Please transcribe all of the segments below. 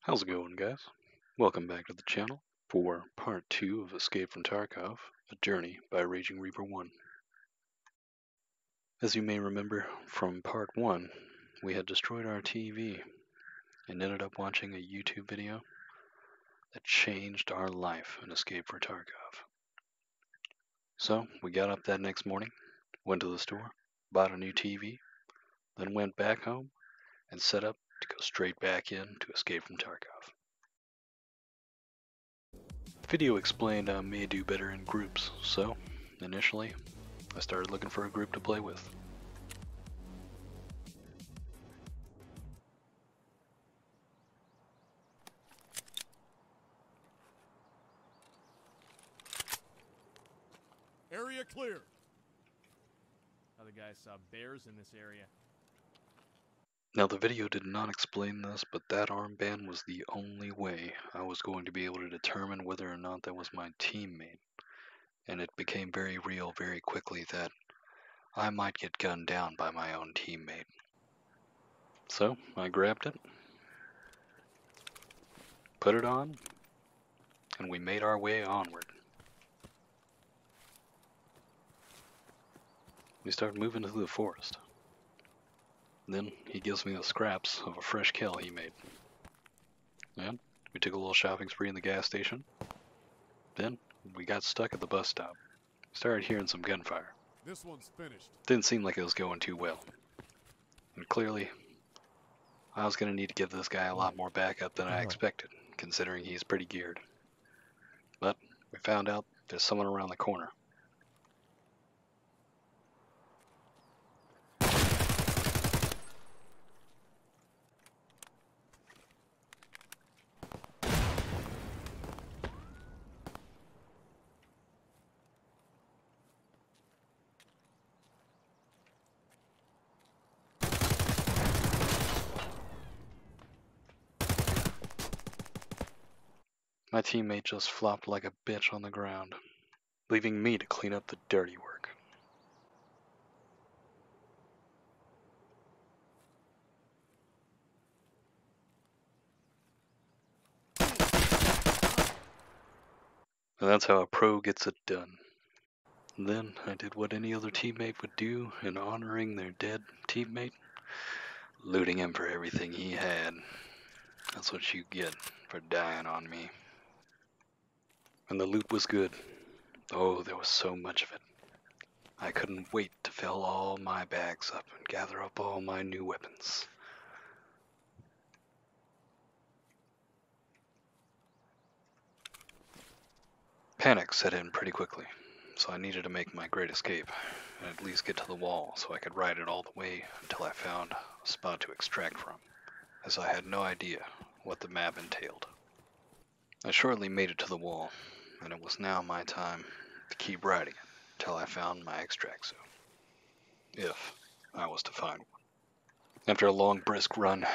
How's it going, guys? Welcome back to the channel for part 2 of Escape from Tarkov, A Journey by REAPER1. As you may remember from part 1, we had destroyed our TV and ended up watching a YouTube video that changed our life in Escape from Tarkov. So, we got up that next morning, went to the store, bought a new TV, then went back home and set up to go straight back in to Escape from Tarkov. Video explained I may do better in groups, so initially I started looking for a group to play with. Area clear. Other guys saw bears in this area. Now the video did not explain this, but that armband was the only way I was going to be able to determine whether or not that was my teammate. And it became very real very quickly that I might get gunned down by my own teammate. So I grabbed it, put it on, and we made our way onward. We started moving through the forest. Then he gives me the scraps of a fresh kill he made. And we took a little shopping spree in the gas station. Then we got stuck at the bus stop. Started hearing some gunfire. This one's finished. Didn't seem like it was going too well. And clearly, I was going to need to give this guy a lot more backup than I expected, considering he's pretty geared. But we found out there's someone around the corner. My teammate just flopped like a bitch on the ground, leaving me to clean up the dirty work. And that's how a pro gets it done. And then I did what any other teammate would do in honoring their dead teammate, looting him for everything he had. That's what you get for dying on me. And the loot was good. Oh, there was so much of it. I couldn't wait to fill all my bags up and gather up all my new weapons. Panic set in pretty quickly, so I needed to make my great escape and at least get to the wall so I could ride it all the way until I found a spot to extract from, as I had no idea what the map entailed. I shortly made it to the wall, and it was now my time to keep riding it until I found my extract zone, if I was to find one. After a long brisk run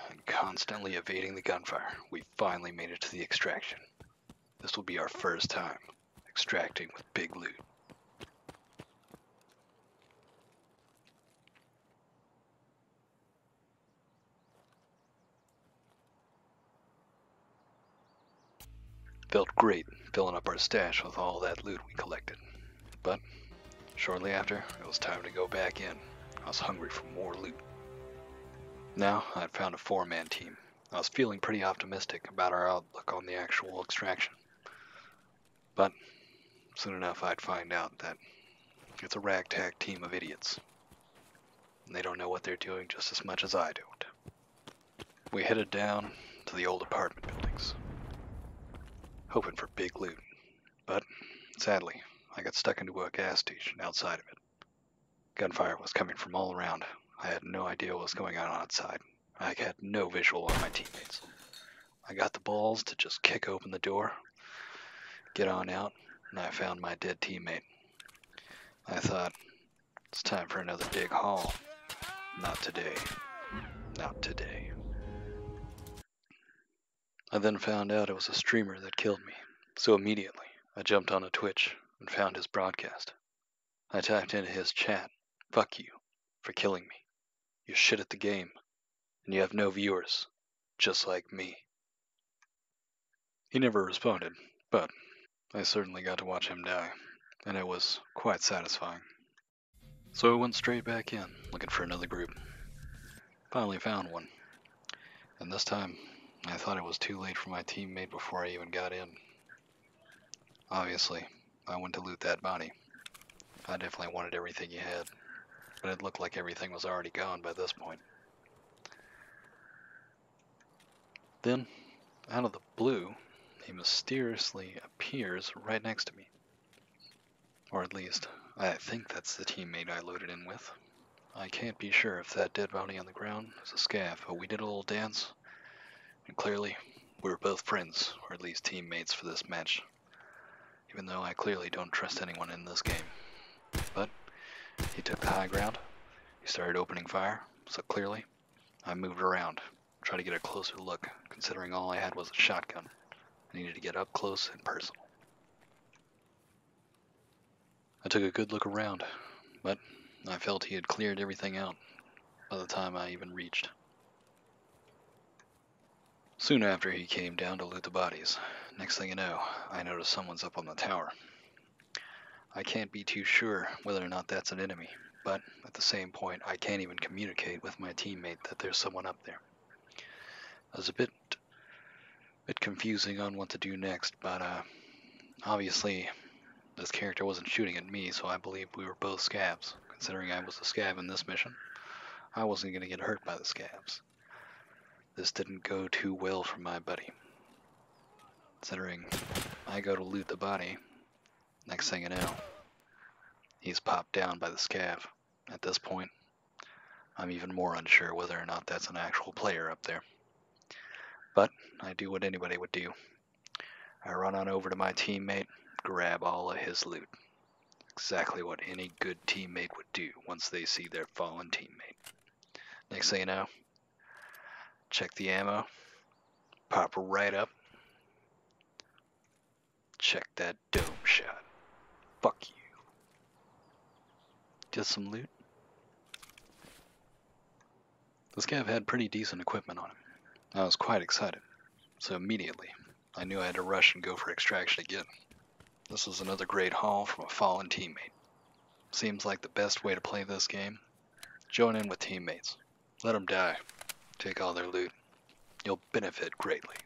and constantly evading the gunfire, we finally made it to the extraction. This will be our first time extracting with big loot. Felt great filling up our stash with all that loot we collected. But shortly after, it was time to go back in. I was hungry for more loot. Now I'd found a 4-man team. I was feeling pretty optimistic about our outlook on the actual extraction. But soon enough I'd find out that it's a ragtag team of idiots. And they don't know what they're doing just as much as I don't. We headed down to the old apartment buildings, hoping for big loot. But sadly, I got stuck into a gas station outside of it. Gunfire was coming from all around. I had no idea what was going on outside. I had no visual on my teammates. I got the balls to just kick open the door, get on out, and I found my dead teammate. I thought, it's time for another big haul. Not today. Not today. I then found out it was a streamer that killed me, so immediately I jumped on a Twitch and found his broadcast. I typed into his chat, "Fuck you for killing me. You're shit at the game, and you have no viewers, just like me." He never responded, but I certainly got to watch him die, and it was quite satisfying. So I went straight back in, looking for another group. Finally found one, and this time I thought it was too late for my teammate before I even got in. Obviously, I went to loot that body. I definitely wanted everything he had, but it looked like everything was already gone by this point. Then, out of the blue, he mysteriously appears right next to me. Or at least, I think that's the teammate I loaded in with. I can't be sure if that dead body on the ground is a scav, but we did a little dance, and clearly, we were both friends, or at least teammates for this match. Even though I clearly don't trust anyone in this game. But, he took the high ground, he started opening fire, so clearly, I moved around, tried to get a closer look, considering all I had was a shotgun. I needed to get up close and personal. I took a good look around, but I felt he had cleared everything out by the time I even reached. Soon after he came down to loot the bodies. Next thing you know, I noticed someone's up on the tower. I can't be too sure whether or not that's an enemy, but at the same point I can't even communicate with my teammate that there's someone up there. I was a bit confusing on what to do next, but obviously this character wasn't shooting at me, so I believed we were both scavs. Considering I was a scav in this mission, I wasn't going to get hurt by the scavs. This didn't go too well for my buddy. Considering I go to loot the body, next thing you know, he's popped down by the scav. At this point, I'm even more unsure whether or not that's an actual player up there. But I do what anybody would do. I run on over to my teammate, grab all of his loot. Exactly what any good teammate would do once they see their fallen teammate. Next thing you know, check the ammo, pop right up, check that dome shot. Fuck you. Get some loot. This scav had pretty decent equipment on him. I was quite excited, so immediately I knew I had to rush and go for extraction again. This was another great haul from a fallen teammate. Seems like the best way to play this game. Join in with teammates. Let them die. Take all their loot. You'll benefit greatly.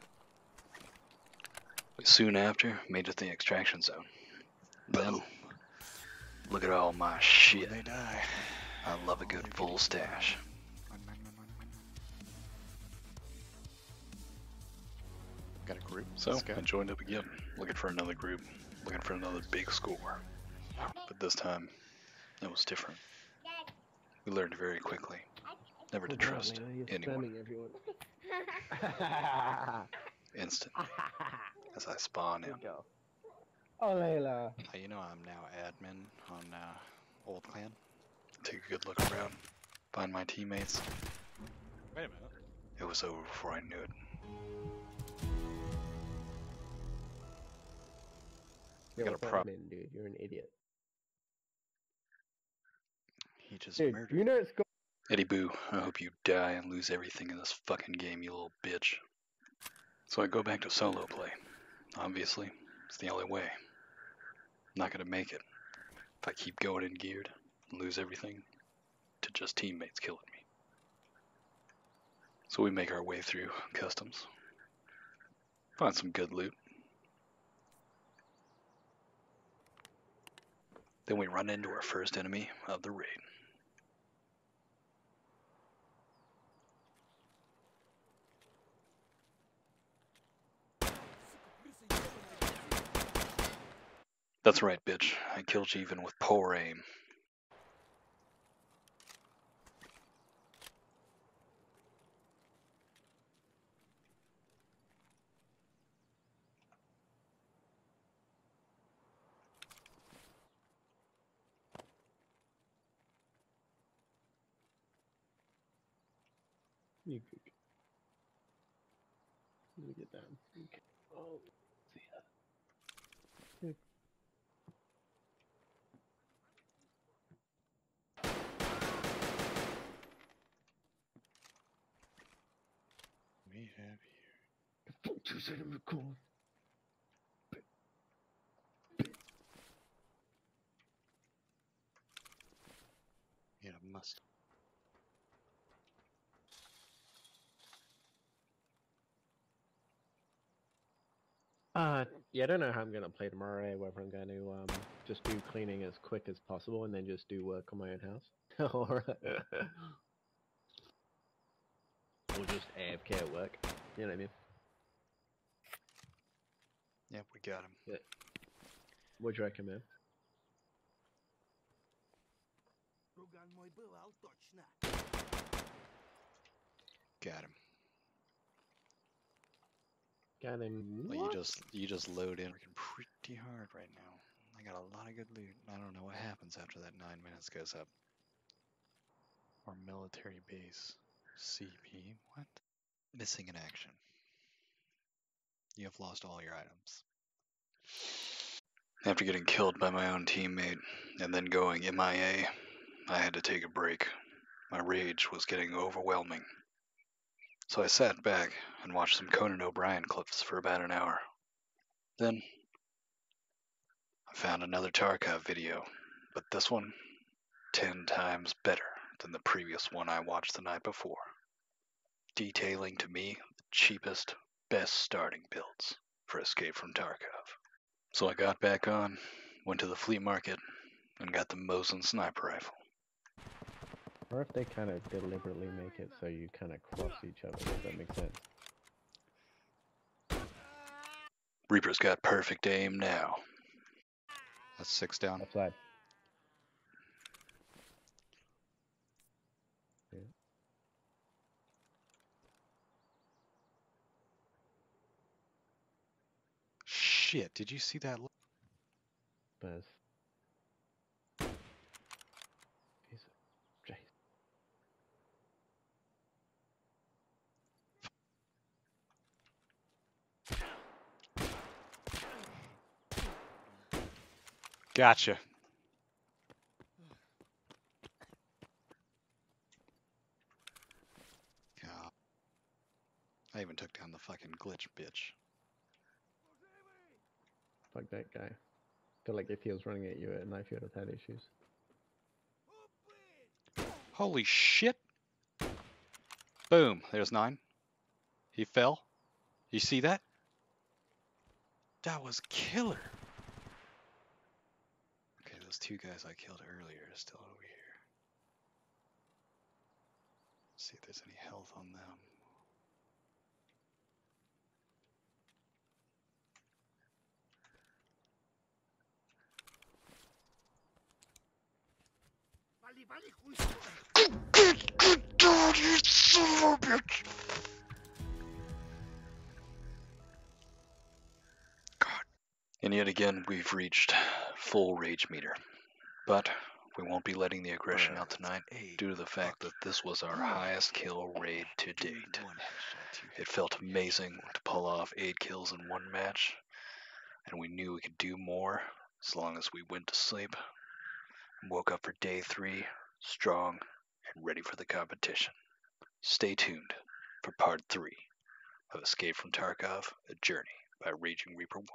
We soon after made it to the extraction zone. Then, look at all my shit. They die. I love a good full stash. Got a group. So, Let's go. I joined up again, looking for another group, looking for another big score. But this time, it was different. We learned very quickly never to trust anyone instantly as I spawn in. Oh, Layla. You know I'm now admin on Old Clan. Take a good look around, find my teammates. Wait a minute. It was over before I knew it. Yo, got a what's up, prop. man, dude? You're an idiot. He just Dude, murdered. you know it's Eddie Boo, I hope you die and lose everything in this fucking game, you little bitch. So I go back to solo play. Obviously, it's the only way. I'm not gonna make it if I keep going in geared and lose everything to just teammates killing me. So we make our way through customs. Find some good loot. Then we run into our first enemy of the raid. That's right, bitch. I killed you even with poor aim. you. Let me get down. Okay. Oh, see ya. We have here. Fuck you said it was cool. must. Yeah, I don't know how I'm gonna play tomorrow. Whether I'm going to just do cleaning as quick as possible and then just do work on my own house, or just AFK at work. You know what I mean? Yep, we got him. Yeah. Would you recommend? Got him. Got him. Well, What? you just load in working pretty hard right now. I got a lot of good loot. I don't know what happens after that 9 minutes goes up. Or military base. CP. What? Missing in action. You have lost all your items. After getting killed by my own teammate and then going MIA, I had to take a break. My rage was getting overwhelming. So I sat back and watched some Conan O'Brien clips for about an hour. Then I found another Tarkov video, but this one 10 times better than the previous one I watched the night before, detailing to me the cheapest, best starting builds for Escape from Tarkov. So I got back on, went to the flea market, and got the Mosin sniper rifle. Or if they kind of deliberately make it so you kind of cross each other, does that make sense? Reaper's got perfect aim now. That's 6 down. Upside. Yeah. Shit, did you see that? Buzz. Piece of Jace. Gotcha. God. I even took down the fucking glitch bitch. Fuck that guy. Feel like if he was running at you at a knife, you would have had issues. Holy shit! Boom, there's 9. He fell. You see that? That was killer. Okay, those 2 guys I killed earlier are still over here. See if there's any health on them. And yet again, we've reached full rage meter. But we won't be letting the aggression out tonight due to the fact that this was our highest kill raid to date. It felt amazing to pull off 8 kills in one match, and we knew we could do more as long as we went to sleep and woke up for day 3 strong and ready for the competition. Stay tuned for part 3 of Escape from Tarkov, A Journey by Raging Reaper 1.